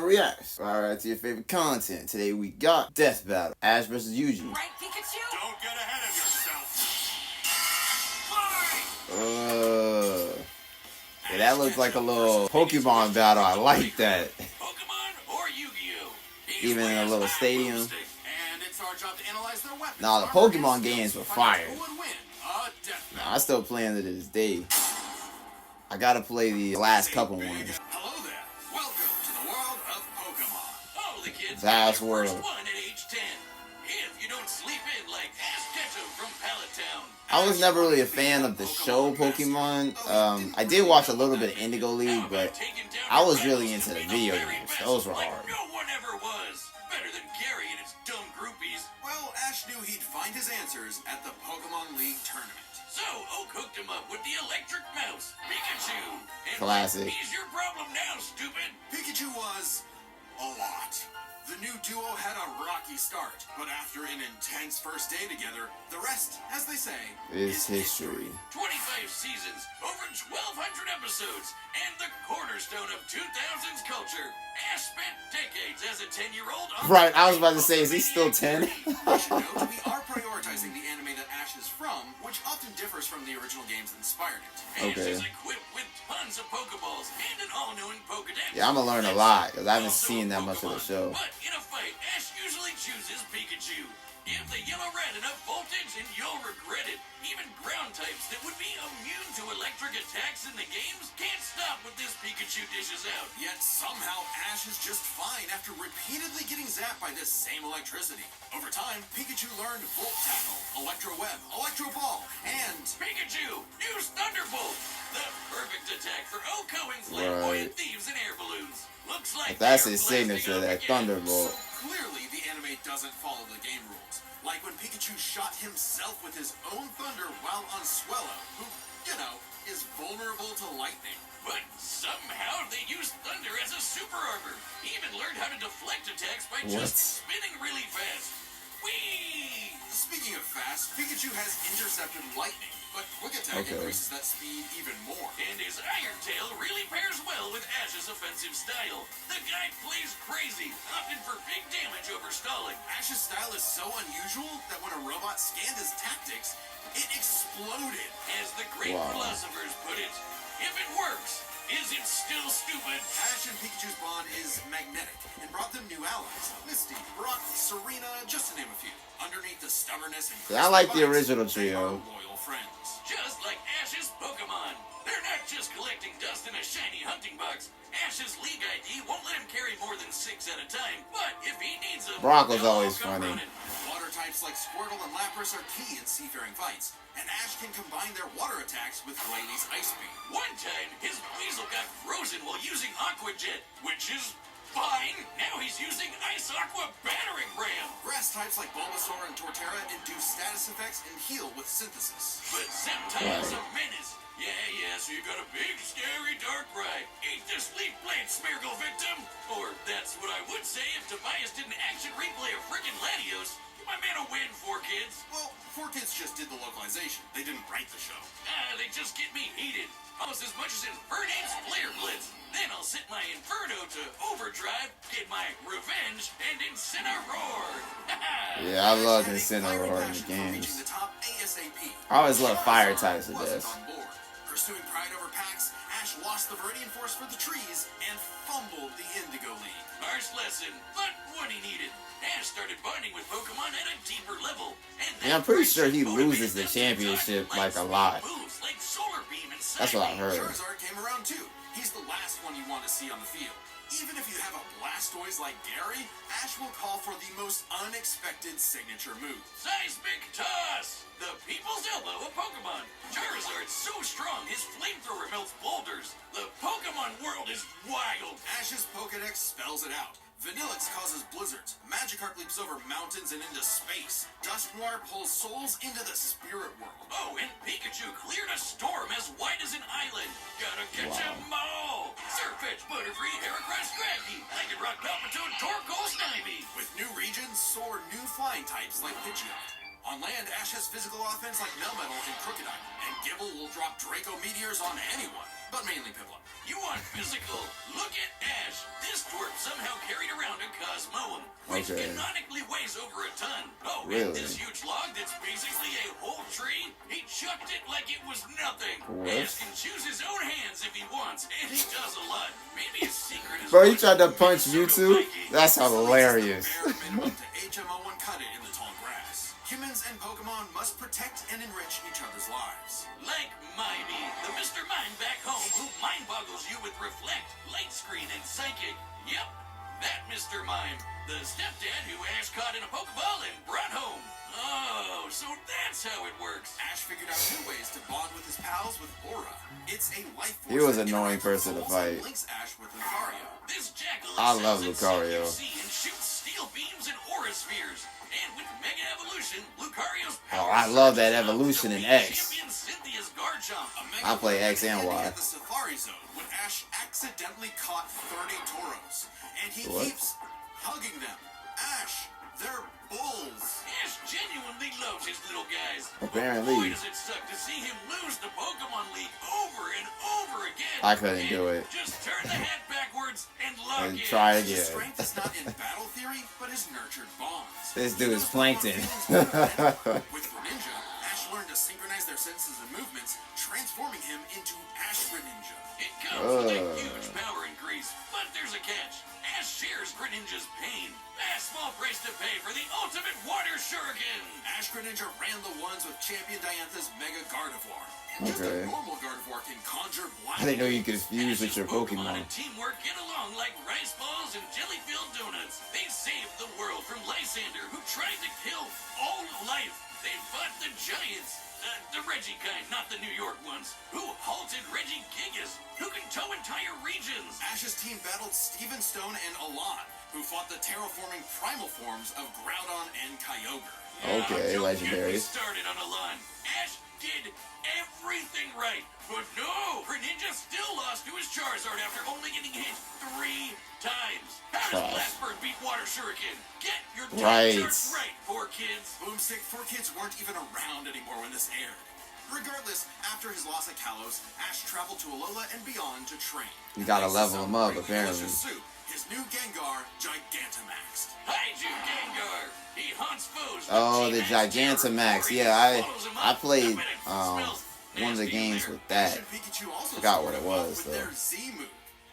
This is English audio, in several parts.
reacts. Alright, to your favorite content. Today we got Death Battle. Ash versus Yugi. Right, Pikachu? Don't get ahead of yourself. Yeah, that looks like a little Pokemon battle. I like that. Pokemon or Yu-Gi-Oh! Even in a little stadium. And it's our job to analyze their weapons. Nah, the Pokemon games were fire. Who would win? Nah, I still play them to this day. I gotta play the last couple ones. Hello there. Welcome to the world of Pokemon. Oh, the kids Vast got their world. first one at age 10. If you don't sleep in like Ash Ketchum from Pallet Town. I was never really a fan of the show Pokemon. I did watch a little bit of Indigo League, but I was really into the video games. Those were hard. No one ever was. Better than Gary and his dumb groupies. Well, Ash knew he'd find his answers at the Pokemon League tournament. So, Oak hooked him up with the electric mouse, Pikachu. And Classic. He's your problem now, stupid. Pikachu was a lot. The new duo had a rocky start, but after an intense first day together, the rest, as they say, Is history. 25 seasons, over 1,200 episodes, and the cornerstone of 2000s culture. Ash spent decades as a 10-year-old. Right, I was about to say, is he still 10? We are prioritizing the anime that Ash is from, which often differs from the original games that inspired it. Okay. Ash is equipped with tons of Pokeballs and an all-knowing Pokedex. Yeah, I'm gonna learn a lot, because I haven't seen that much of the show. But in a fight, Ash usually chooses Pikachu. Give the yellow red enough voltage and you'll regret it. Even ground types that would be immune to electric attacks in the games can't stop what this Pikachu dishes out. Yet somehow Ash is just fine after repeatedly getting zapped by this same electricity. Over time, Pikachu learned Volt Tackle, Electro Web, Electro Ball, and Pikachu, use Thunderbolt. The perfect attack for outgoing flamboyant thieves and air balloons. Looks like That's his signature, that Thunderbolt. Clearly, the anime doesn't follow the game rules. Like when Pikachu shot himself with his own thunder while on Swellow, who, you know, is vulnerable to lightning. But somehow they used thunder as a super armor. He even learned how to deflect attacks by just spinning really fast. Whee! Speaking of fast, Pikachu has intercepted lightning, but Quick Attack increases that speed even more. And his Iron Tail really pairs well with Ash's offensive style. The guy plays crazy, opting for big damage over stalling. Ash's style is so unusual that when a robot scanned his tactics, it exploded. As the great philosophers put it, if it works, is it still stupid? Ash and Pikachu's bond is magnetic and brought them new allies. Misty, Brock, Serena, just to name a few. Underneath the stubbornness and I like the original trio. Loyal friends. Just like Ash's Pokemon. They're not just collecting dust in a shiny hunting box. Ash's League ID won't let him carry more than 6 at a time. But if he needs them, Brock was always funny. Water types like Squirtle and Lapras are key in seafaring fights, and Ash can combine their water attacks with Glalie Ice Beam. One time, his Weasel got frozen while using Aqua Jet, which is fine. Now he's using Ice Aqua Battering Ram. Grass types like Bulbasaur and Torterra induce status effects and heal with Synthesis. But Sceptile's a menace. Yeah, so you got a big, scary Darkrai. Eat this leaf blade, Smeargle victim! Or that's what I would say if Tobias didn't action replay a frickin' Latios. My man will win, 4Kids. Well, 4Kids just did the localization. They didn't write the show. They just get me heated. Almost as much as Infernape's Flare Blitz. Then I'll set my Inferno to overdrive, get my revenge, and Incineroar. Yeah, I love Incineroar in the games. I always love fire types of this. Pursuing pride over packs, Ash lost the Viridian Force for the trees and fumbled the Indigo League. Harsh lesson, but what he needed. Ash started bonding with Pokemon at a deeper level. And I'm pretty sure he loses the championship like a lot. That's what I heard. Charizard came around too. He's the last one you want to see on the field. Even if you have a Blastoise like Gary, Ash will call for the most unexpected signature move. Seismic Toss! The people's elbow of Pokemon. Charizard's so strong, his flamethrower melts boulders. The Pokemon world is wild. Ash's Pokedex spells it out. Vanillix causes blizzards. Magikarp leaps over mountains and into space. Dusknoir pulls souls into the spirit world. Oh, and Pikachu cleared a storm as wide as an island. Gotta catch 'em all. Surfetch, Butterfree, Heracross, Scraggy. I can rock Palpitoad, Torkoal, Snivy. With new regions, soar new flying types like Pidgeot. On land, Ash has physical offense like Melmetal and Crocodile. And Gibble will drop Draco Meteors on anyone, but mainly Piplup. You want physical? Look at Ash. This twerp somehow chainsaws mow them, which Okay. canonically weighs over a ton. Oh, Really? and this huge log that's basically a whole tree, he chucked it like it was nothing. What? Ash can choose his own hands if he wants, and he does a lot. Maybe his secret is... Bro, he tried to punch you too? That's hilarious. The bear been up to HMO and cut it in the tall grass. Humans and Pokemon must protect and enrich each other's lives. Like Mimey, the Mr. Mime back home who mind boggles you with Reflect, Light Screen, and Psychic. Yep, that Mr. Mime. The stepdad who Ash caught in a Pokeball and brought home. Oh, so that's how it works. Ash figured out new ways to bond with his pals with Aura. It's a life force. He was an that annoying interacts person to with souls fight. and links Ash with Lucario. This jackal I love excels at Lucario. CQC and shoots steel beams and aura spheres. And with Mega Evolution, Lucario's Oh, power I love that surges up evolution to in beat X. champion Cynthia's Garchomp. A Mega I play X and Evolution Y. at the Safari Zone when Ash accidentally caught 30 Tauros. And he What? keeps hugging them. Ash, they're bulls. Ash genuinely loves his little guys. Apparently. Boy, does it suck to see him lose the Pokemon League over and over again. I couldn't do it. Just turn the hat backwards and lock And in. try His again. strength is not in battle theory, but his nurtured bonds. This He dude is knows plankton. Pokemon feelings better than anyone. With Greninja, Ash learned to synchronize their senses and movements, transforming him into Ash Greninja. It comes with a huge power increase, but there's a catch. Ash shares Greninja's pain. A small price to pay for the ultimate water shuriken. Ash Greninja ran the ones with Champion Diantha's Mega Gardevoir. And just a Okay. normal Gardevoir can conjure black. I didn't know you could fuse with Ash's your Pokemon. and teamwork get along like rice balls and jelly-filled donuts. They saved the world from Lysander, who tried to kill all life. They fought the giants. The Reggie kind, not the New York ones. Who halted Reggie Gigas, who can tow entire regions. Ash's team battled Steven Stone and Alon, who fought the terraforming primal forms of Groudon and Kyogre. Okay, Don't get me legendary. started on Alon. Ash did everything right, but no, Greninja still lost to his Charizard after only getting hit 3 times. How does Blastburn beat Water Shuriken? Get your Right. charts right, 4Kids. Boomstick, 4Kids weren't even around anymore when this aired. Regardless, after his loss at Kalos, Ash traveled to Alola and beyond to train. You gotta Thanks to level some him up, really apparently. delicious soup, his new Gengar Gigantamaxed. Kaiju Gengar! He hunts foes with Oh, the G-Max terror, Gigantamax. or he Yeah, swallows 'em I up. played bet it one smells of the nasty games there. with that. Ash and Pikachu also Forgot what scored it a buck was, with though. their Z move.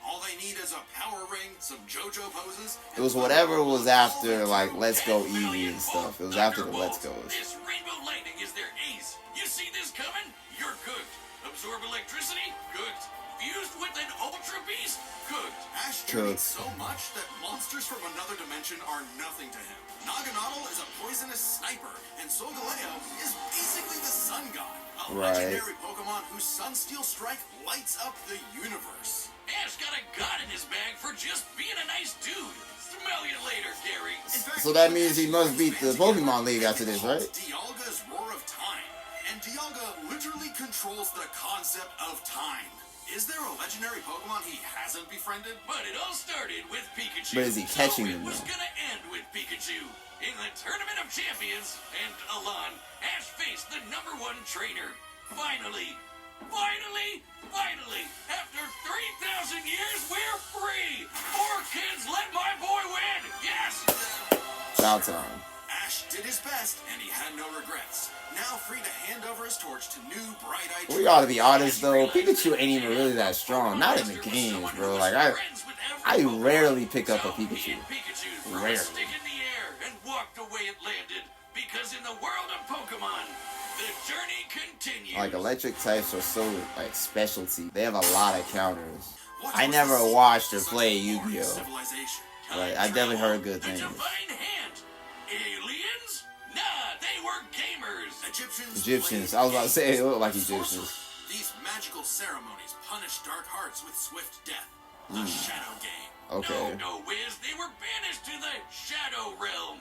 All they need is a power ring, some JoJo poses. It was whatever was after, like, Let's Go Eevee and stuff. It was after the Let's Go's. This Rainbow Lightning is their ace. You see this coming? You're cooked. Absorb electricity? Cooked. Fused with an Ultra Beast? Cooked. Ash journeyed Cooked. so much that monsters from another dimension are nothing to him. Naganadel is a poisonous sniper, and Solgaleo is basically the sun god. A Right. legendary Pokemon whose Sunsteel Strike lights up the universe. Ash got a god in his bag for just being a nice dude. Smell you later, Gary. In fact, So that means he must Ash beat the band together Pokemon League and after this, called right? Dialga's Roar of Time. And Dialga literally controls the concept of time. Is there a legendary Pokemon he hasn't befriended? But it all started with Pikachu. But is he catching so them, it was though? gonna end with Pikachu. In the Tournament of Champions, and Alon, Ash faced the #1 trainer. Finally, after 3,000 years, we're free! 4Kids, let my boy win! Yes! About time. Ash did his best, and he had no regrets. Now free to hand over his torch to new bright-eyed... We ought to be honest though, Pikachu ain't even really that strong. Not in the games, bro. Like I rarely pick up a Pikachu. Rarely. Stick in the air and walked the way it landed. Because in the world of Pokemon, the journey continues. Like electric types are so like specialty. They have a lot of counters. I never watched or played Yu-Gi-Oh. But I definitely heard good The things. divine hand. Aliens? Nah, they were gamers. Egyptians. I was about to say they look like Egyptians. These magical ceremonies punish dark hearts with swift death. The Shadow Game. Okay. No, Wiz, they were banished to the Shadow Realm.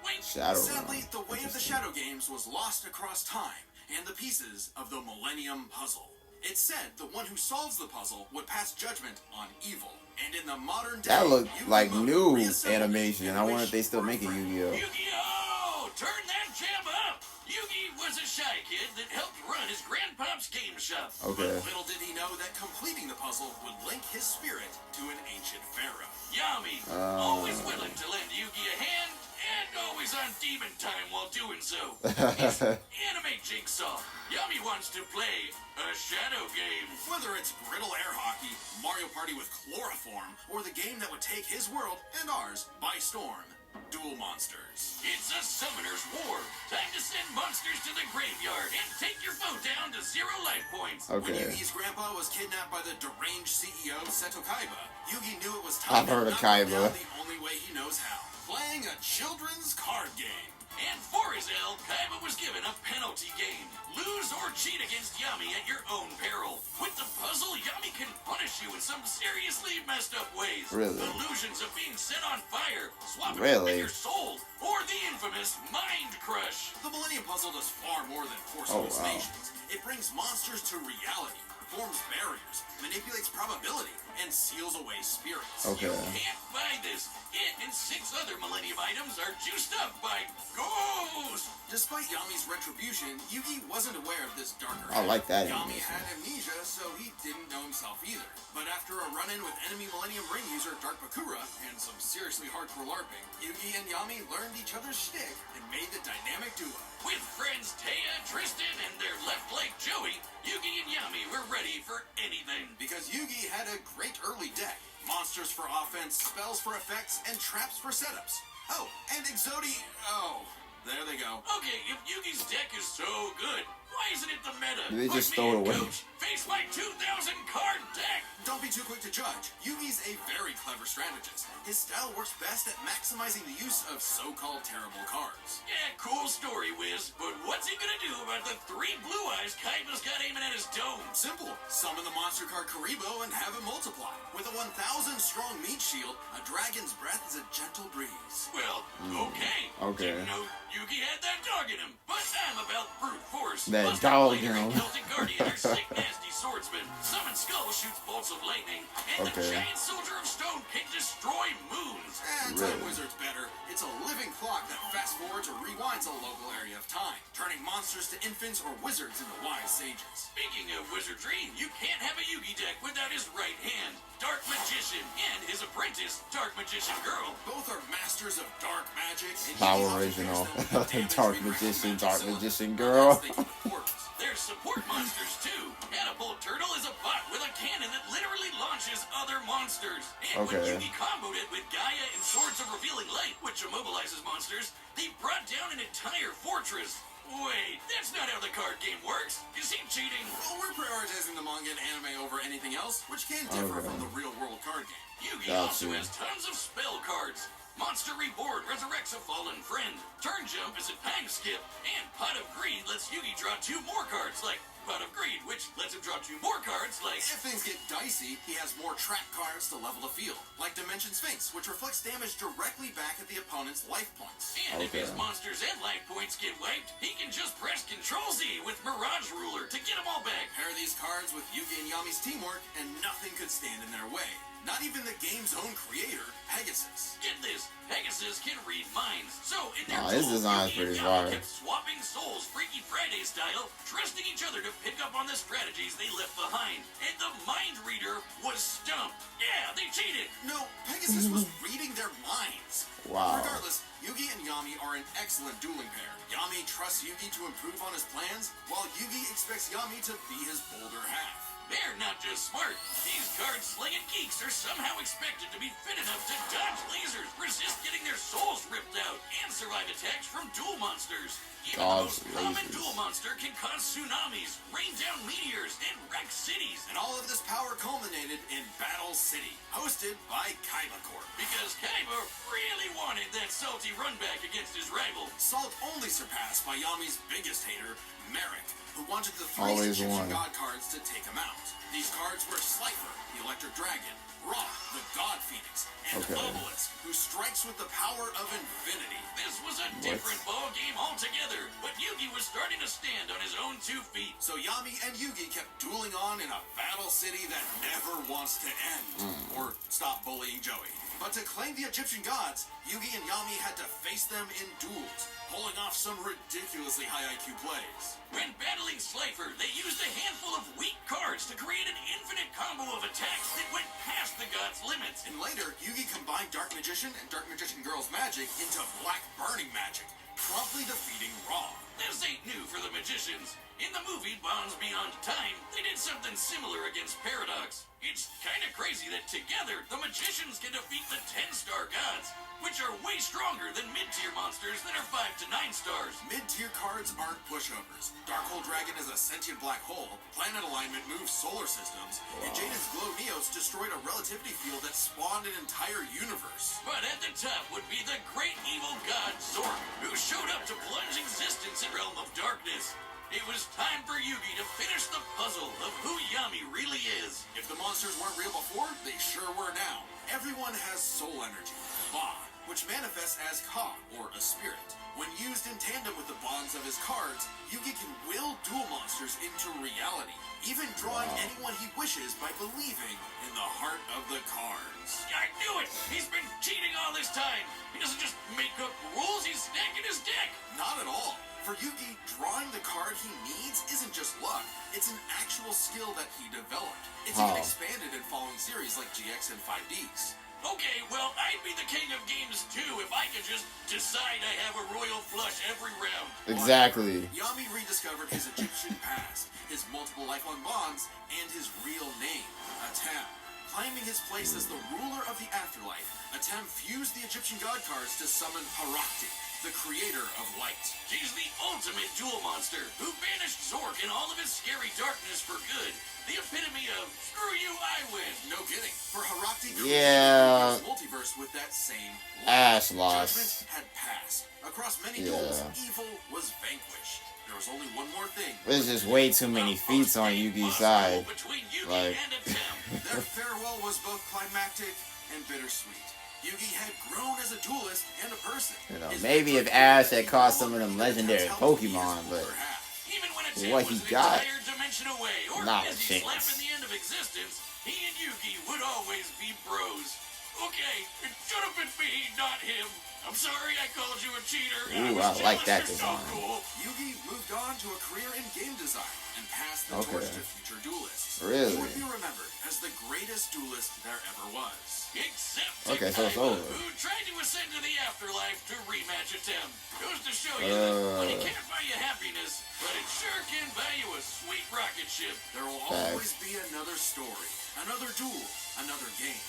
Wait, Shadow sadly, Realm. the way of the Shadow Games was lost across time and the pieces of the Millennium Puzzle. It's said the one who solves the puzzle would pass judgment on evil. And in the modern day, That looked Yu-Gi-Oh! like new reassembled animation. and I wonder if wished they still for making freedom. Yu-Gi-Oh. Yu-Gi-Oh! Turn that jam up! Yugi was a shy kid that helped run his grandparents' Pop's game shop. Okay. But little did he know that completing the puzzle would link his spirit to an ancient pharaoh. Yami, always willing to lend Yugi a hand, and always on demon time while doing so. It's anime Jigsaw. Yami wants to play a shadow game. Whether it's griddle air hockey, Mario Party with chloroform, or the game that would take his world and ours by storm. Duel Monsters. It's a summoner's war. Time to send monsters to the graveyard and take your foe down to 0 life points. When Okay. Yugi's grandpa was kidnapped by the deranged CEO Seto Kaiba, Yugi knew it was time I've heard to of knock him Kaiba. down the only way he knows how. Playing a children's card game. And for his L, Kaiba was given a penalty game. Lose or cheat against Yami at your own peril. With the puzzle, Yami can punish you in some seriously messed up ways. Really? Illusions of being set on fire, swapping Really? with your soul, or the infamous Mind Crush. The Millennium Puzzle does far more than force Oh, wow. hallucinations. It brings monsters to reality, forms barriers, manipulates probability, and seals away spirits. Okay. You can't buy this. It and 6 other Millennium items are juiced up by Ghost. Despite Yami's retribution, Yugi wasn't aware of this darker I like that Yami animation. had amnesia, so he didn't know himself either. But after a run-in with enemy Millennium Ring user Dark Bakura and some seriously hardcore LARPing, Yugi and Yami learned each other's shtick and made the dynamic duo. With friends Taya, Tristan, and their left leg Joey, Yugi and Yami were ready for anything. Because Yugi had a great early deck. Monsters for offense, spells for effects, and traps for setups. Oh, and Exodi... Oh, there they go. Okay, if Yugi's deck is so good, why isn't it the meta? They just Put me throw it in, away. Coach. Face my 2,000 card deck. Don't be too quick to judge. Yugi's a very clever strategist. His style works best at maximizing the use of so-called terrible cards. Yeah, cool story, Wiz. But what's he gonna do about the 3 blue eyes Kaiba's got aiming at his dome? Simple. Summon the monster card Karibo and have it multiply. With a 1,000 strong meat shield, a dragon's breath is a gentle breeze. Well, okay. Okay. Didn't know Yugi had that dog in him. But I'm about brute force. That Buster dog Blader in and him. Celtic Guardian are sick, nasty swordsmen. Summon Skull shoots bolts of lightning. And the Okay. giant soldier of stone can destroy moons. Time Really? Wizard's better. It's a living clock that fast forwards or rewinds a local area of time, turning monsters to infants or wizards into wise sages. Speaking of wizardry, you can't have a Yugi deck without his right hand, Dark Magician, and his apprentice, Dark Magician Girl. Both are masters of dark magic. And Power Yugi often Original. pairs them with damage Dark reroute Magician, magic Dark facility. Magician Or Girl. else they can with portals. There's support monsters too. Catapult Turtle is a bot with a cannon that literally launches other monsters. And when Okay. Yugi comboed it with Gaia and Swords of Revealing Light, which immobilizes monsters, they brought down an entire fortress. Wait, that's not how the card game works. Is he cheating? Well, we're prioritizing the manga and anime over anything else, which can differ Okay. from the real-world card game. Yugi Gotcha. also has tons of spell cards. Monster Reborn resurrects a fallen friend. Turn Jump is a time skip. And Pot of Greed lets Yugi draw 2 more cards, like Pot of Greed, which lets him draw 2 more cards, like... If things get dicey, he has more trap cards to level the field, like Dimension Sphinx, which reflects damage directly back at the opponent's life points. And if Okay. his monsters and life points get wiped, he can just press Control-Z with Mirage Ruler to get them all back. Pair these cards with Yugi and Yami's teamwork, and nothing could stand in their way. Not even the game's own creator, Pegasus. Get this, Pegasus can read minds. So in their Nah, his duel, design is Yugi and pretty Yami fire. kept swapping souls Freaky Friday style, trusting each other to pick up on the strategies they left behind. And the mind reader was stumped. Yeah, they cheated. No, Pegasus was reading their minds. Wow. Regardless, Yugi and Yami are an excellent dueling pair. Yami trusts Yugi to improve on his plans, while Yugi expects Yami to be his bolder half. They're not just smart. These card-slinging geeks are somehow expected to be fit enough to dodge lasers, resist getting their souls ripped out, and survive attacks from duel monsters. Even the most Dodge common lasers. duel monster can cause tsunamis, rain down meteors, and wreck cities. And all of this power culminated in Battle City, hosted by Kaiba Corp. Because Kaiba really wanted that salty run back against his rival. Salt only surpassed by Yami's biggest hater, Merrick, who wanted the 3 Always Egyptian one. god cards to take him out. These cards were Slifer, the Electric Dragon, Ra, the God Phoenix, and Okay. Obelisk, who strikes with the power of infinity. This was a different ball game altogether, but Yugi was starting to stand on his own 2 feet. So Yami and Yugi kept dueling on in a battle city that never wants to end. Or stop bullying Joey. But to claim the Egyptian gods, Yugi and Yami had to face them in duels, pulling off some ridiculously high IQ plays. When battling Slifer, they used a handful of weak cards to create an infinite combo of attacks that went past the gods' limits. And later, Yugi combined Dark Magician and Dark Magician Girl's magic into Black Burning magic, promptly defeating Ra. This ain't new for the magicians. In the movie Bonds Beyond Time, they did something similar against Paradox. It's kind of crazy that together, the magicians can defeat the 10-star gods, which are way stronger than mid-tier monsters that are 5 to 9 stars. Mid-tier cards aren't pushovers. Darkhold Dragon is a sentient black hole, planet alignment moves solar systems, and Jaden's Glow Neos destroyed a relativity field that spawned an entire universe. But at the top would be the great evil god Zork, who showed up to plunge existence in Realm of Darkness. It was time for Yugi to finish the puzzle of who Yami really is. If the monsters weren't real before, they sure were now. Everyone has soul energy, Ba, which manifests as Ka, or a spirit. When used in tandem with the bonds of his cards, Yugi can will dual monsters into reality, even drawing anyone he wishes by believing in the heart of the cards. I knew it! He's been cheating all this time! He doesn't just make up rules, he's stacking his deck! Not at all. For Yugi, drawing the card he needs isn't just luck. It's an actual skill that he developed. It's even expanded in following series like GX and 5Ds. Okay, well, I'd be the king of games too if I could just decide I have a royal flush every round. Exactly. Yami rediscovered his Egyptian past, his multiple lifelong bonds, and his real name, Atem. Claiming his place as the ruler of the afterlife, Atem fused the Egyptian god cards to summon Harakti, the creator of light. She's the ultimate duel monster who banished Zork and all of his scary darkness for good. The epitome of, screw you, I win. No kidding. For Harakti Yeah. created the multiverse with that same Ash light. lost. Judgment had passed. Across many duels, evil was vanquished. There was only one more thing. There's just way too many feats on Yugi's side. Between Yugi Like, and Atem. Their farewell was both climactic and bittersweet. Yugi had grown as a duelist and a person. you know, His maybe if victory Ash had became caught more some of them than legendary how he is Pokemon, but over half. Even when Atem what was he an got, entire dimension away, or not a busy chance. slapping the end of existence, he and Yugi would always be bros. Okay, it should have been me, not him. I'm sorry I called you a cheater. Ooh, I was I like that jealous. You're so design. cool. Yugi moved on to a career in game design and passed the torch to future duelists. Really? He would be remembered as the greatest duelist there ever was. Except Okay, so it's Kaiba, over. who tried to ascend to the afterlife to rematch Atem. Goes to show you that money can't buy you happiness, but it sure can buy you a sweet rocket ship. There will always be another story, another duel, another game.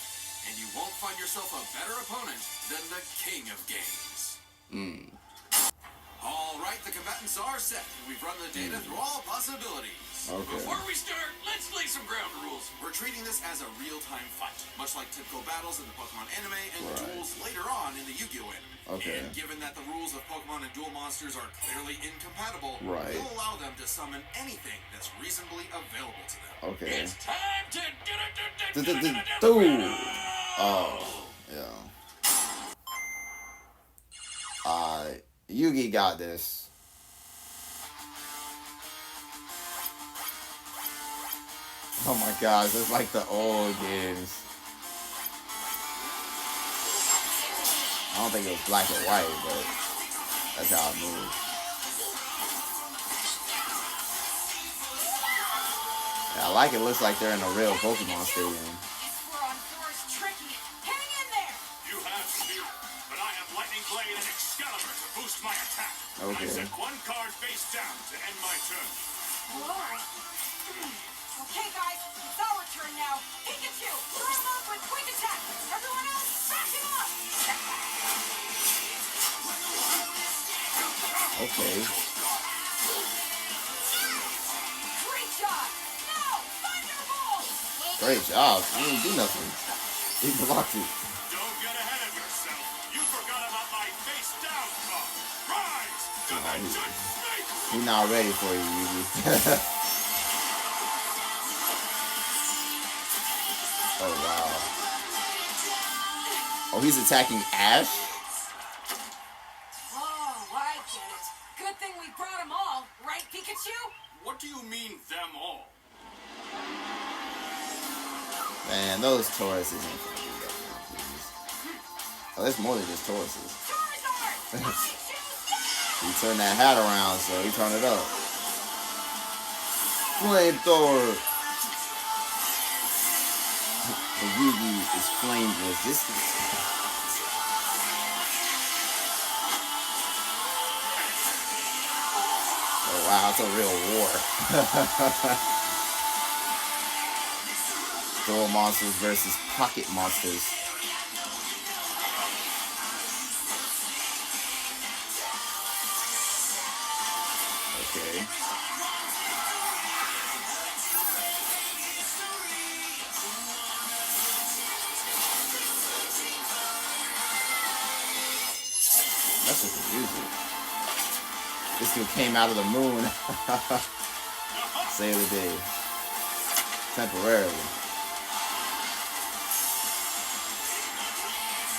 And you won't find yourself a better opponent than the king of games. All right, the combatants are set. We've run the data through all possibilities. Okay. Before we start, let's lay some ground rules. We're treating this as a real-time fight, much like typical battles in the Pokemon anime and Right. duels later on in the Yu-Gi-Oh anime. Okay. And given that the rules of Pokemon and duel monsters are clearly incompatible, Right. we'll allow them to summon anything that's reasonably available to them. Okay. It's time to Dude. Oh, yeah. Yugi got this. Oh my gosh, it's like the old games. I don't think it was black and white, but that's how it moves. Yeah, I like it. Looks like they're in a real Pokemon stadium. You have speed, but I have Lightning Blade and Excalibur to boost my attack. Okay. I set one card face down to end my turn. Alright. Okay, guys, it's our turn now. Pikachu, throw him off with quick attack. Everyone else, back him up. Okay. Great job. Now, Thunderbolt. Great job. He didn't do nothing. He blocked it. Don't get ahead of yourself. You forgot about my face down card. Rise to the judge snake. He's not ready for you, Yugi. Oh, wow. Oh, he's attacking Ash? Oh, I get it. Good thing we brought them all, right, Pikachu? What do you mean, them all? Man, those Tauruses ain't gonna do that, please. Oh, there's more than just horses. Charizard! I choose you! He turned that hat around, so he turned it up. Flamethrower. And Yugi is flame resistant. Oh wow, it's a real war. Dual monsters versus pocket monsters. Okay. That's what the music. This dude came out of the moon. Save the day. Temporarily.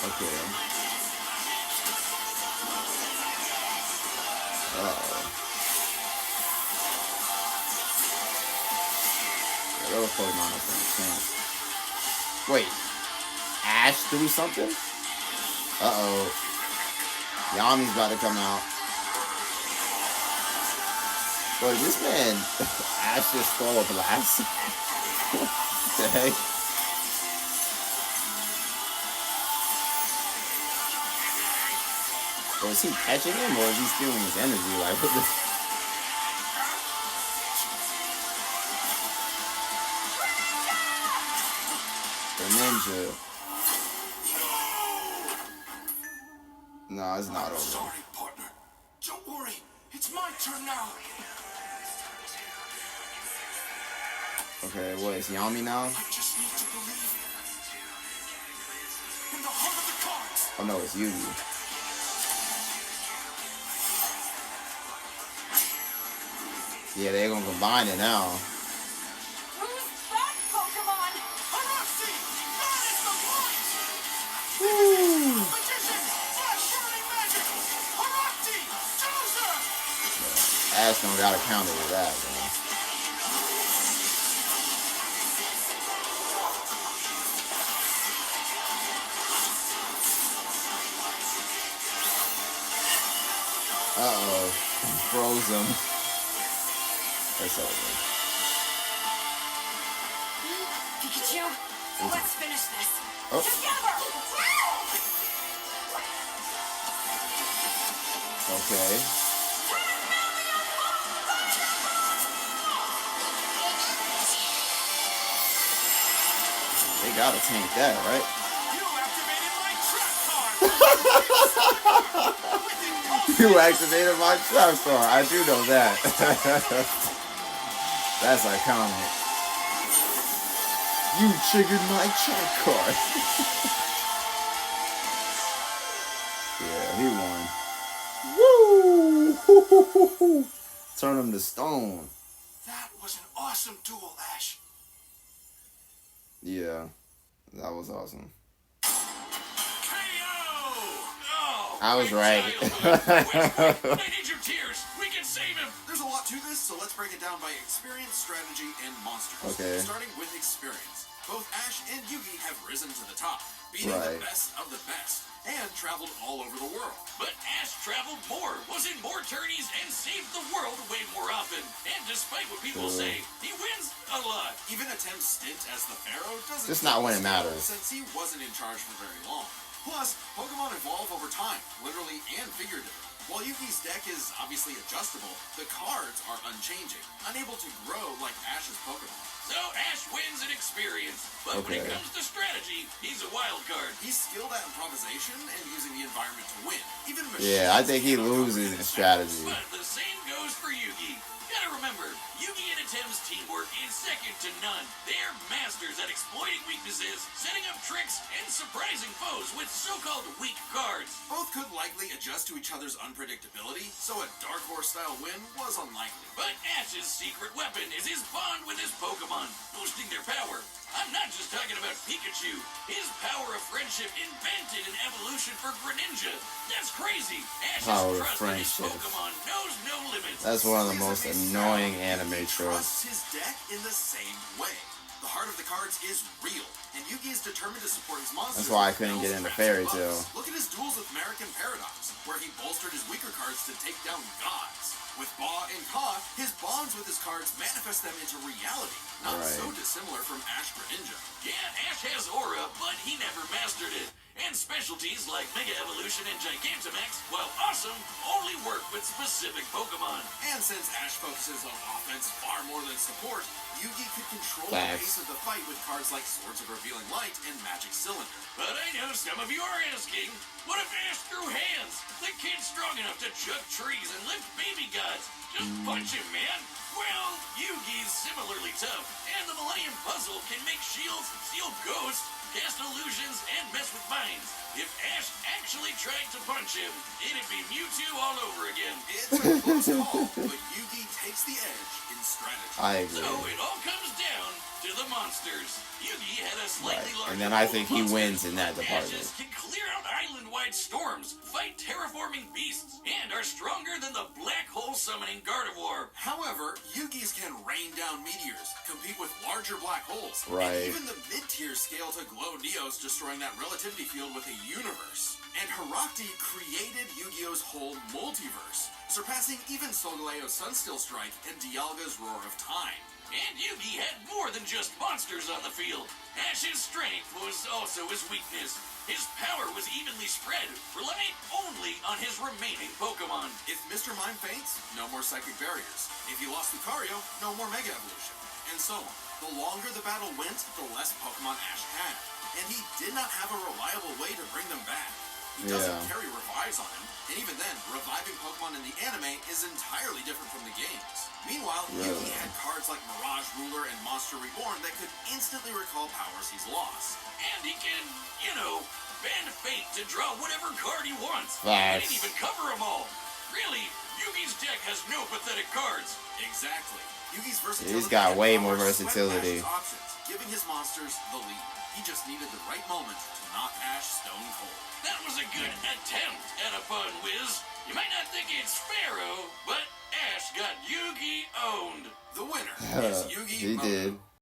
Okay. Uh-oh. The other Pokemon has been changed. Wait. Ash threw something? Uh-oh. Yami's about to come out. Boy, this man, Ash just stole a blast. What the heck? Or is he catching him, or is he stealing his energy? Like, what the... The ninja. No, it's not over. Sorry, partner. Don't worry. It's my turn now. Okay, what is Yami now? I just need to believe in the heart of the cards. Oh no, it's Yugi. Yeah, they're gonna combine it now. Who's that Pokemon? Haroxy! That is the light! Woo! Magician! Flash burning magic! Haroxy! Chooser! Ash don't got a counter with that, man. Uh-oh. Froze him. It's over. Pikachu, let's finish this. Oh. Together! Okay. They gotta tank that, right? You activated my trap card! You activated my trap card. I do know that. That's iconic. You triggered my trap card. Yeah, he won. Woo! Turn him to stone. That was an awesome duel, Ash. Yeah, that was awesome. I was right. I need your tears. We can save him. There's a lot to this, so let's break it down by experience, strategy, and monsters. Okay. Starting with experience. Both Ash and Yugi have risen to the top, beating Right. the best of the best, and traveled all over the world. But Ash traveled more, was in more tourneys, and saved the world way more often. And despite what people say, he wins a lot. Even Attempt's stint as the Pharaoh doesn't Just not when it count matters. since he wasn't in charge for very long. Plus, Pokemon evolve over time, literally and figuratively. While Yugi's deck is obviously adjustable, the cards are unchanging, unable to grow like Ash's Pokemon. So Ash wins in experience. But when it Okay. comes to strategy, he's a wild card. He's skilled at improvisation and using the environment to win. Even Yeah, I think he machines cannot loses in comprehend strategy. But the same goes for Yugi. Gotta remember, Yugi and Atem's teamwork is second to none. They're masters at exploiting weaknesses, setting up tricks, and surprising foes with so-called weak cards. Both could likely adjust to each other's unpredictability, so a Dark Horse-style win was unlikely. But Ash's secret weapon is his bond with his Pokemon, boosting their power. I'm not just talking about Pikachu. His power of friendship invented an evolution for Greninja. That's crazy. Ash's Power of trust in his friendship. Pokemon knows no limits. That's one of the most annoying anime Trusts tropes. his deck in the same way. The heart of the cards is real, and Yugi is determined to support his monsters. That's why I couldn't get into Fairy Tail. Look at his American Paradox, where he bolstered his weaker cards to take down gods. With Ba and Ka, his bonds with his cards manifest them into reality, not so dissimilar from Ash Greninja. Yeah, Ash has aura, but he never mastered it. And specialties like Mega Evolution and Gigantamax, while awesome, only work with specific Pokemon. And since Ash focuses on offense far more than support, Yugi could control the pace of the fight with cards like Swords of Revealing Light and Magic Cylinder. But I know some of you are asking, what if Ash grew hands? The kid's strong enough to chug trees and lift baby gods. Just punch him, man. Well, Yugi's similarly tough, and the Millennium Puzzle can make shields, steal ghosts, cast illusions, and mess with minds. If Ash actually tried to punch him, it'd be Mewtwo all over again. It's a close call, but Yugi takes the edge in strategy. I agree. So it all comes down to the monsters. Yugi had a slightly larger And then I think he monster. wins in that department. Ashes can clear out island-wide storms, fight terraforming beasts, and are stronger than the black hole summoning Gardevoir. However, Yugi's can rain down meteors, compete with larger black holes, and even the mid-tier scale to glow Neos, destroying that relativity field with a universe. And Herakti created Yu-Gi-Oh's whole multiverse, surpassing even Solgaleo's Sunsteel Strike and Dialga's Roar of Time. And Yugi had more than just monsters on the field. Ash's strength was also his weakness. His power was evenly spread, relying only on his remaining Pokemon. If Mr. Mime faints, no more psychic barriers. If he lost Lucario, no more Mega Evolution. And so on. The longer the battle went, the less Pokemon Ash had. And he did not have a reliable way to bring them back. He doesn't carry revives on him, and even then, reviving Pokemon in the anime is entirely different from the games. Meanwhile, Yugi had cards like Mirage Ruler and Monster Reborn that could instantly recall powers he's lost. And he can, bend fate to draw whatever card he wants. He didn't even cover them all. Really, Yugi's deck has no pathetic cards. Exactly. Yugi's versatility. He's got way more versatility. Options, giving his monsters the lead. He just needed the right moment to knock Ash stone cold. That was a good attempt at a pun, Wiz. You might not think it's Pharaoh, but Ash got Yugi owned. The winner is Yugi. He did.